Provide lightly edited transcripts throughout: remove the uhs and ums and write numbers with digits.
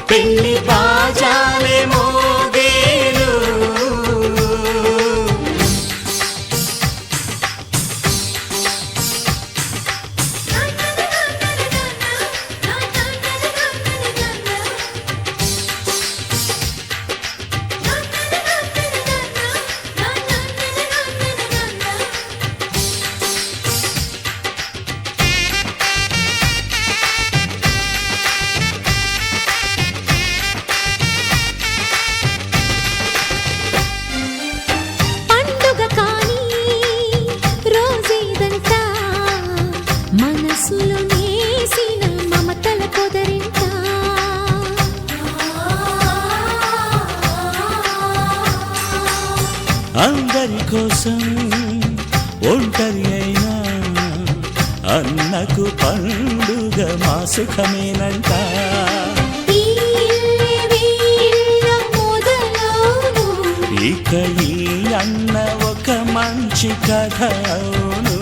పెళ్లి బాజాలే మోగేను అందరి కోసం ఒంటరి అయినా అన్నకు పండుగ మా సుఖమేనంట ఇక ఈ అన్న ఒక మంచి కథ అవును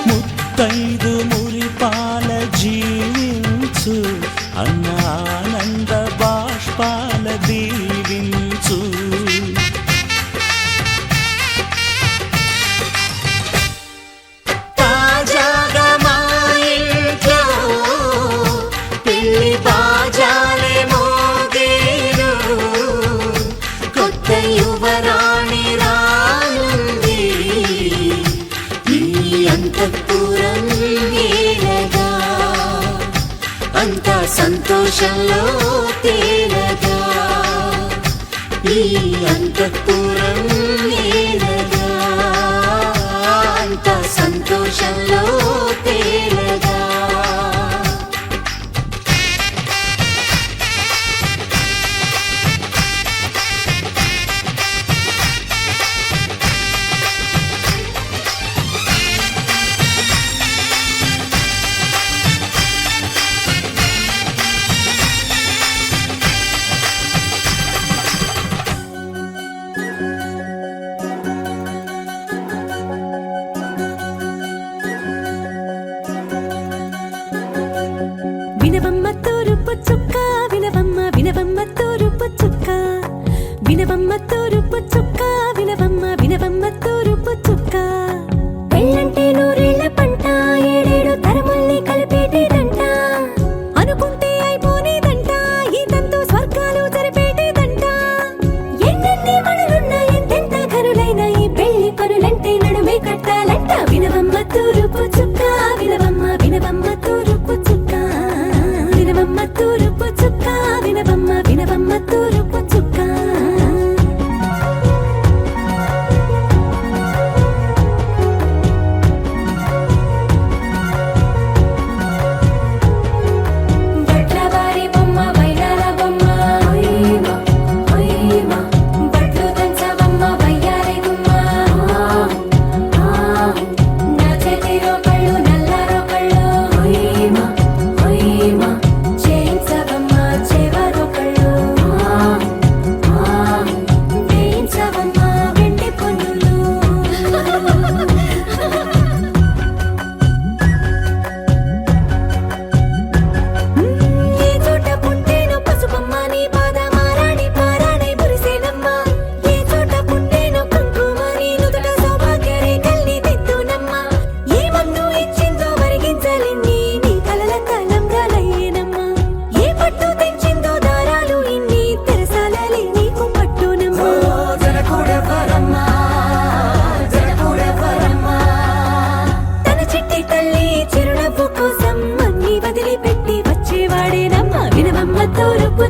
ముత్తైదు మురిపాల జీవించు అన్న ఆనంద బాష్పాల దీవించు తాజాగా మా ఇంట్లో పెళ్లి బాజాలే మోగేను కొత్త యువరాణి రానుంది ఈ అంతఃపురం ఏలగా అంతా సంతోషంలో తేలగా ఈ అంతఃపురం ఏలగా అంతా సంతోషంలో తేలగా వినవమ్మ తూరుపు చుక్క వినవమ్మ వినవమ్మ తూరుపు చుక్క వినవమ్మ తూరుపు చుక్క వినవమ్మ వినవమ్మ తూరుపు చుక్క పెళ్ళంటే నూరేళ్ల పంట ఏడేడు తరముల్ని కలిపేటేదంట అనుకుంటే అయిపోనేదంట ఈ తంతు స్వర్గాలు జరిపేటేదంట ఎన్నెన్ని మనులున్న ఎంతెంత ఘనులైన ఈ పెళ్లి పనులంటే నడుమే కట్టాలంట వినవమ్మ తూరుపు చుక్క వినవమ్మ వినవమ్మ తూరుపు చుక్క వినవమ్మ తూరుపు చుక్క వినవమ్మ వినవమ్మ తూరుపు చుక్క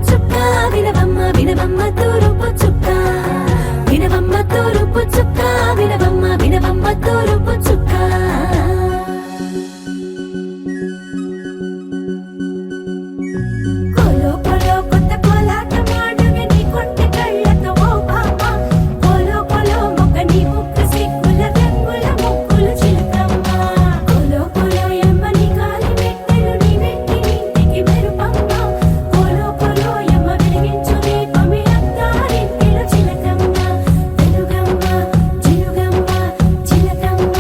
చుక్క వినవమ్మ వినవమ్మ తూరుపు చుక్క వినవమ్మ తూరుపు చుక్క వినవమ్మ వినవమ్మ తూరుపు చుక్క కోలో కోలో కొత్త కోలాటం ఆడవే నీ కొంటె కళ్ళతో ఓ బామ్మ కోలో కోలో మొగ్గ నీ ముక్కు సిగ్గుల రంగుల ముక్కులు చిలకమ్మ కోలో కోలో యమ్మ నీ కాలి మెట్టెలు నీ వెంటి ఇంటికి మెరుపమ్మ కోలో కోలో యమ్మ వెలిగించు దీపమి అత్తారింటిలో చిలకమ్మ వెలుగమ్మ చిలుగమ్మ చిలకమ్మ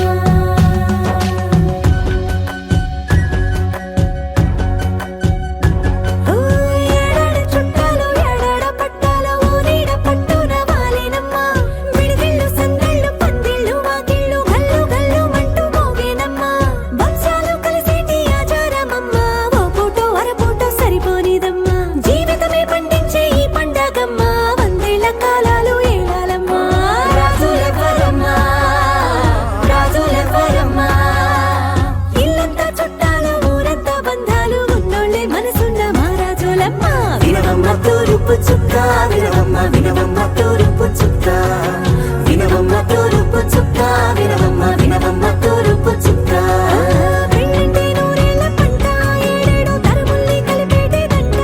ఏడాడ చుట్టాలు ఏడాడ పట్టాలు ఊరీడ పట్టున వాలినమ్మ విడిదిళ్ళు సందళ్ళు పందిళ్ళు వాకిళ్ళు గల్లు గల్లు మంటూ మోగేనమ్మ వంశాలు కలిసేటి ఆచారమమ్మ ఓ పూటో అరపూటో సరిపోనిదమ్మ జీవితమే పండించే ఈ పండగమ్మ వందేళ్ల కాలాలు ఏలాలమ్మ రాజులెవ్వరమ్మ రాజులెవ్వరమ్మ ఇల్లంతా చుట్టాలు ఊరంతా బంధాలు ఉన్నోళ్ళే మనసున్న మహారాజులమ్మ వినవమ్మ తూరుపు చుక్క వినవమ్మ వినవమ్మ తూరుపు చుక్క వినవమ్మ తూరుపు చుక్క వినవమ్మ వినవమ్మ తూరుపు చుక్క పెళ్ళంటే నూరేళ్ల పంట ఏడేడు తరముల్ని కలిపేటి దండ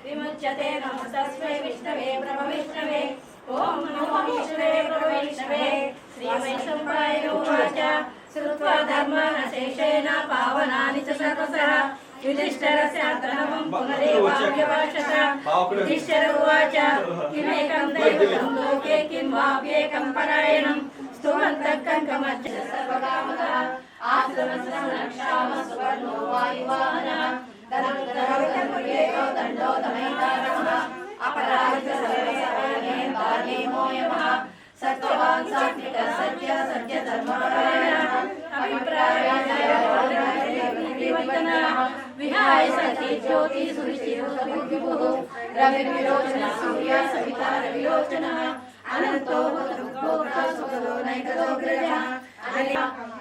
విముచ్యతే నమస్తస్మై విష్ణవే బ్రహ్మ విష్ణవే ఓం నమో విష్ణవే బ్రహ్మ విష్ణవే శ్రీ వైష్ణవాయ ఉవాచ శ్రుత్వా ధర్మాన్ శేషేణ పావనాని చ సర్వసః యుధిష్ఠిరస్య ధర్మం పునరేవావ్యవాచత యుధిష్ఠిర ఉవాచ కిమేకం దైవతం లోకే కిం వాప్యేకం పరాయణం స్తుమంతః కంకమచ్చ సర్వకామదః ఆశ్రమస్రక్షామ సువర్ణో వాయువాహనః దండో దమైతారః అపరాజిత సర్వసర్వే తానేమో యమః సత్యవాన్ సాత్విక సత్య సత్య ధర్మపరాయణః అభిప్రాయః విహాయ సతి జ్యోతి సురుచిరుః రవిర్విలోచన సూర్య సవితా రవిలోచనః అనంతో భోక్తా సుఖదో నైకదోగ్రజః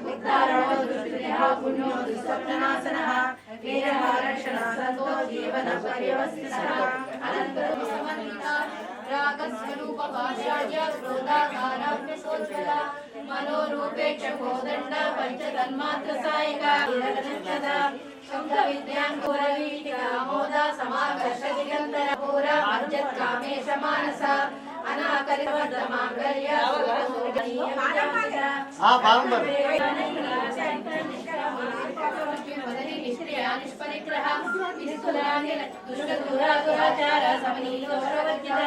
ఉద్ధారణో దుష్కృతః పుణ్యో దుస్వప్ననాశనః వీరః రక్షణः సంతో జీవన పర్యవసితః అనంతరం సమన్విత రాగస్వరూప భాషాయ క్రోధాకారాగ్నిసోజ్వల మనోరూపేక్ష కోదండ పంచతన్మాత్ర సాయక నిరగనక్షద శుద్ధ విద్యాంకురవీటిక ఆమోద సమాకర్ష దిగంతర పూర అర్జత్ కామేశ మానస అనాకరిత మాంగళ్య నిష్పరిగ్రహ దురాచార సమనీయోరవర్జిత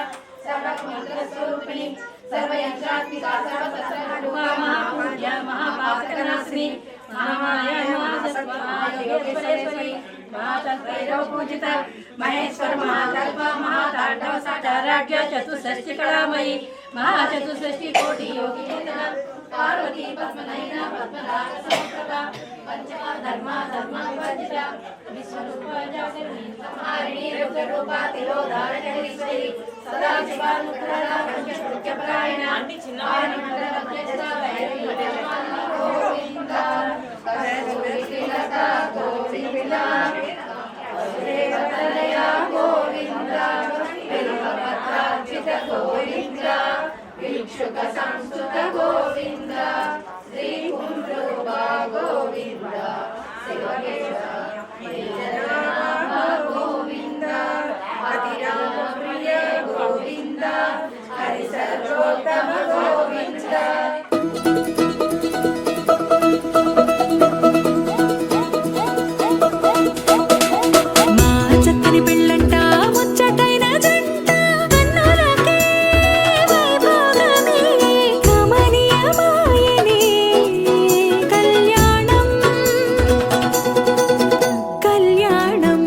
సర్వమంత్రస్వరూపిణి సర్వయంత్రాత్మికా సర్వతత్వపూజ్య మహాపాతకనాశిని మహామాయా మహాసత్వమహాయోగేశ్వరేశ్వరి మహాతత్వైరవ పూజిత మహేశ్వర మహాకల్ప మహాతాండవ సాటారాఢ్య చతుషష్ఠి కళామయి మహాచతుషష్ఠి కోటి యోగినేతన పార్వతీ పద్మనయన పద్మరాగ సమప్రభ పంచమ ధర్మ ధర్మ వివర్జిత విశ్వరూప సంహారిణి రుద్రరూప తిరోధారణేశ్వరి సదా శివానుగ్రహ పంచకృత్యపరాయణ చిన్నాయన మండలమధ్యస్థ భైరవి గోవింద కరసూరిలత గోవింద దేవతలయ గోవింద బిల్వపత్రార్చిత గోవింద భిక్షుక సంస్కృత గోవింద శ్రీ కుంభ్రూప గోవింద శివకేశ గోవింద అతిరామ ప్రియ గోవింద హరి సర్వోత్తమ గోవింద మా చక్కని పెళ్ళంట ముచ్చటైన జంట కన్నులకే వైభోగమే కమనీయమాయనే కళ్యాణం కళ్యాణం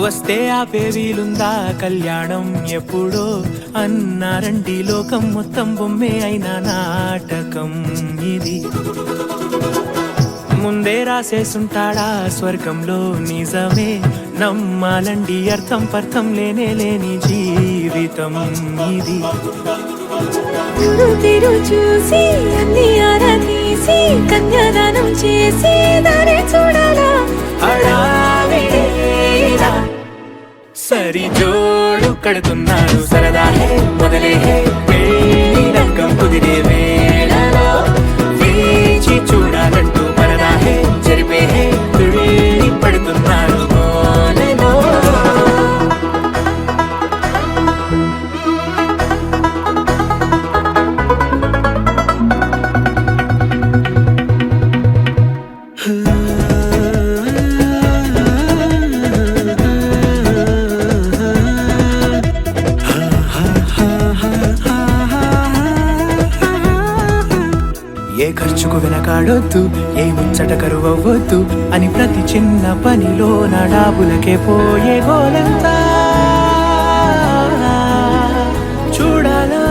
వస్తే ఆపే వీలుందా కళ్యాణం ఎప్పుడో అన్నారండి లోకం మొత్తం బొమ్మే అయిన నాటకం ఇది ముందే రాసేసుంటాడా స్వర్గంలో నిజమే నమ్మాలండి అర్థం పర్థం లేనే లేని జీవితం ఇది తిరు చూసి అన్ని ఆరా తీసి కన్యాదానం చేసి దారి చూడాలా సరి జోడు కడుతున్నారు సరదా హే మొదలే హే పెళ్లి రంగం కుదిరే వేళలో వేచి చూడాలంటూ పరదా హే జరిపే హే తుళ్ళి పడుతున్నారు గోలలో. ఏ ఖర్చుకు వెనకాడొద్దు, ఏ ముచ్చట కరువవ్వద్దు అని ప్రతి చిన్న పనిలో నా డాబులకే పోయే గోలంతా చూడాలా.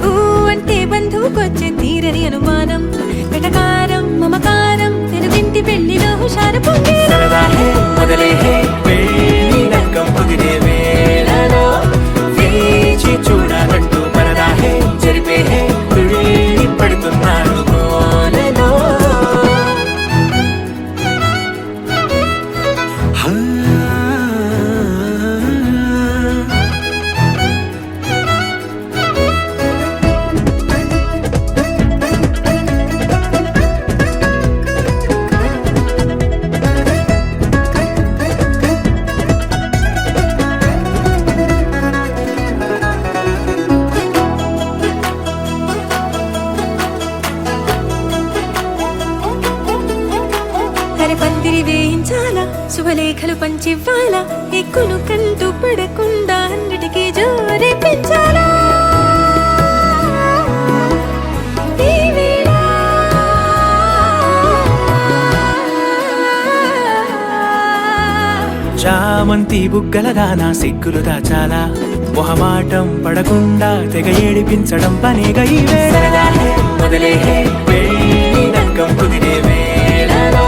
ఊ అంటే బంధువుకొచ్చే తీరని అనుమానం, వెటకారం మమకారం తెలుగింటి పెళ్లిలో హుషారు పొంగే సరదా హే మొదలే హే పెళ్లి రంగం కుదిరే వేళలో వేచి చూడాలంటూ పరదా హే జరిపే హే తుళ్ళి పడుతున్నారు గోలలో. పందిరి వేయించాలా, శుభలేఖలు పంచివ్వాలా, ఎక్కును కంటూ పడకుండా అన్నిటికీ జోరే పెంచాలా. ఈ వేళ చామంతి బుగ్గలదా నా సిగ్గులు దాచాలా, మొహమాటం పడకుండా తెగ ఏడిపించడం పనేగా ఈ వేళ. మొదలే హే పెళ్లి రంగం కుదిరే వేళలో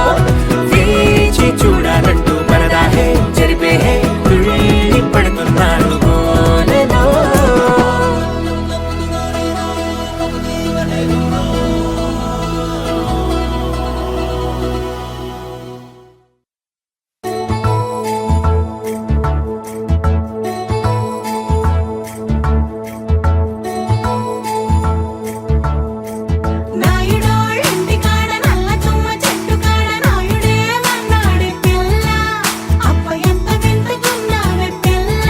వేచి చూడాలంటూ పరదా హే జరిపే హే తుళ్ళి పడుతున్నారు గోలలో. నాయుడోళ్ళింటి కాడ నల్ల తుమ్మ చెట్టు కాడ నాయుడే మన్నాడే పిల్ల, అప్ప ఎంత వింటుకున్నావే పిల్ల.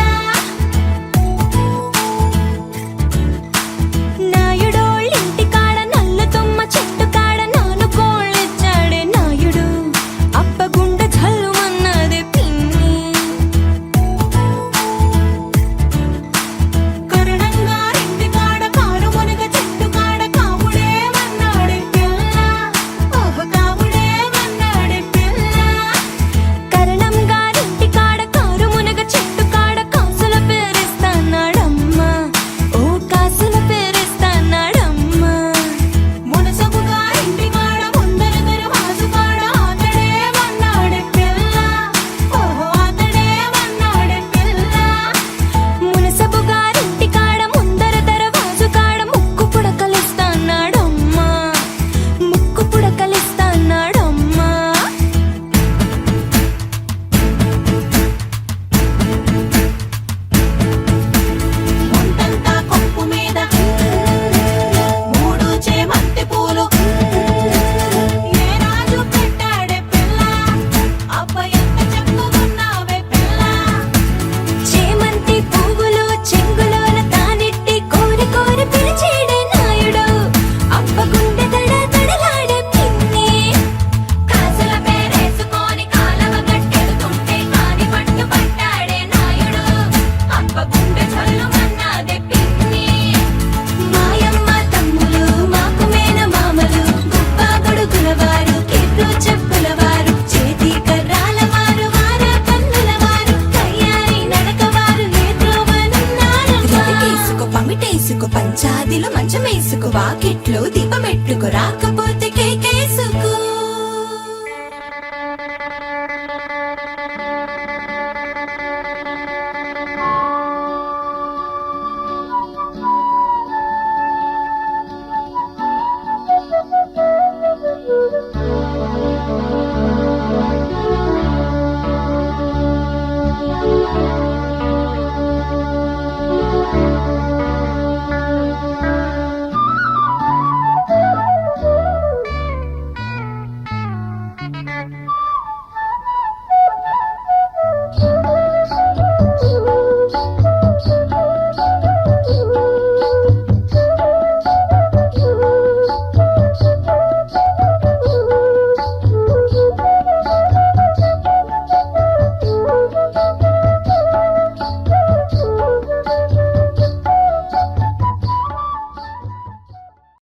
నాయుడోళ్ళింటి కాడ నల్ల తుమ్మ చెట్టు కాడ నాను కోళ్ళిచ్చాడే నాయుడు, అప్ప గుండె చల్లుమన్నదే పిన్ని. కరుణంగా ఇంటి కాడ కారు మునగ చెట్టు కాడ కావుడే మన్నాడే పిల్ల, ఓహ కావుడే మన్నాడే పిల్ల. కరణం గారింటి కాడ కారు మునగ చెట్టు కాడ కాసుల పేరిస్తాన్నాడమ్మా, ఓ కాసుల పేరిస్తాన్నాడమ్మా. మునసబు గారింటి కాడ ముందర దరవాజు కాడ అతడే మన్నాడే పిల్ల, ఓహో అతడే మన్నాడే పిల్ల. మునసబు గారింటి కాడ ముందర దరవాజు కాడ ముక్కు పుడకలిస్తాన్నాడమ్మా, ముక్కు పుడకలిస్తాన్నాడమ్మా. ముందంతా కొప్పు మీద మూడు చేమంతి పూలు, ఏ రాజు పెట్టాడే పిల్ల, అబ్బ ఎంత చక్కగున్నావే పిల్ల. చేమంతి పువ్వులు చెంగులోన తానెట్టి కోరి కోరి పిలిచేడే నాయుడు, అబ్బ గుండె దడ దడలాడే పిన్ని. కాసుల పేరేసుకొని కాలవ గట్టెడుతుంటే కాని పట్టు పట్టాడే నాయుడు, అబ్బ గుండె చల్లుమన్నాదే పిన్ని. మాయమ్మ తమ్ములు మాకు మేన మామలు, గుప్ప గొడుగుల వారు కిర్రు చెప్పుల వారు, చేతి కర్రాల వారు వార కన్నుల వారు, కయ్యారి నడక వారు నేత్రోవనున్నారు. పమిటేసుకో పంచాదిలో మంచమేసుకో, వాకిట్లో దీపమెట్టుకో, రాకపోతే